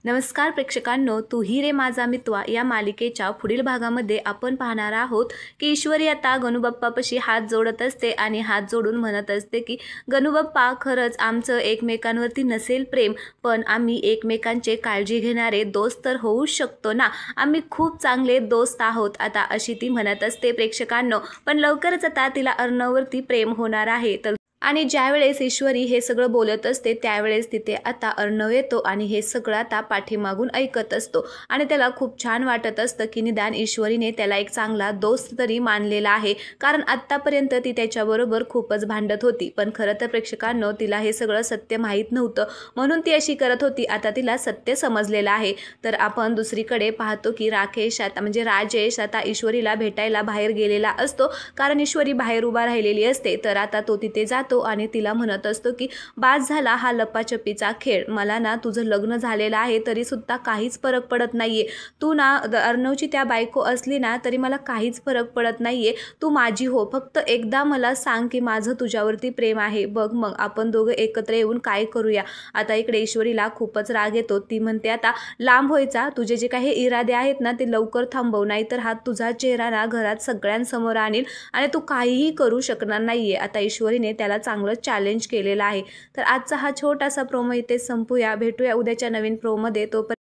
नमस्कार प्रेक्षकांनो, तू ही रे माझा मितवा या मालिकेच्या पुढील भागामध्ये आपण पाहणार आहोत की ईश्वरी आता गणूबाप्पापाशी हात जोडत असते आणि हात जोडून म्हणत असते की गणूबाप्पा, खरंच आमचं एकमेकांवरती नसेल प्रेम, पण आम्ही एकमेकांचे काळजी घेणारे दोस्त तर होऊ शकतो ना. आम्ही खूप चांगले दोस्त आहोत आता, अशी ती म्हणत असते प्रेक्षकांनो. पण लवकरच आता तिला अर्णववरती प्रेम होणार आहे. तर आणि ज्यावेळेस ईश्वरी हे सगळं बोलत असते त्यावेळेस तिथे आता अर्णव येतो आणि हे सगळं आता पाठीमागून ऐकत असतो आणि त्याला खूप छान वाटत असतं की निदान ईश्वरीने त्याला एक चांगला दोस्त तरी मानलेला आहे. कारण आत्तापर्यंत ती त्याच्याबरोबर खूपच भांडत होती, पण खरं तर प्रेक्षकांनो तिला हे सगळं सत्य माहीत नव्हतं, म्हणून ती अशी करत होती. आता तिला सत्य समजलेलं आहे. तर आपण दुसरीकडे पाहतो की राकेश आता म्हणजे राजेश आता ईश्वरीला भेटायला बाहेर गेलेला असतो, कारण ईश्वरी बाहेर उभा राहिलेली असते. तर आता तो तिथे जातो आणि तिला म्हणत असतो की बास झाला हा लपाछपीचा खेळ, मला ना तुझं लग्न झालेलं आहे तरी सुद्धा काहीच फरक पडत नाहीये. तू ना अर्णवची त्या बायको असली ना तरी मला काहीच फरक पडत नाहीये. तू माझी हो, फक्त एकदा मला सांग की माझं तुझ्यावरती प्रेम आहे, बघ मग आपण दोघं एकत्र येऊन काय करूया. आता इकडे ईश्वरीला खूपच राग येतो. ती म्हणते आता लांब व्हायचा, तुझे जे काही इरादे आहेत ना ते लवकर थांबव, नाहीतर हा तुझा चेहरा ना घरात सगळ्यांसमोर आणील आणि तू काहीही करू शकणार नाहीये. आता ईश्वरीने त्याला चांगलं चॅलेंज केलेलं आहे. तर आजचा हा छोटासा प्रोमो इथे संपूया. भेटूया उद्याच्या नवीन प्रोमध्ये. तोपर्यंत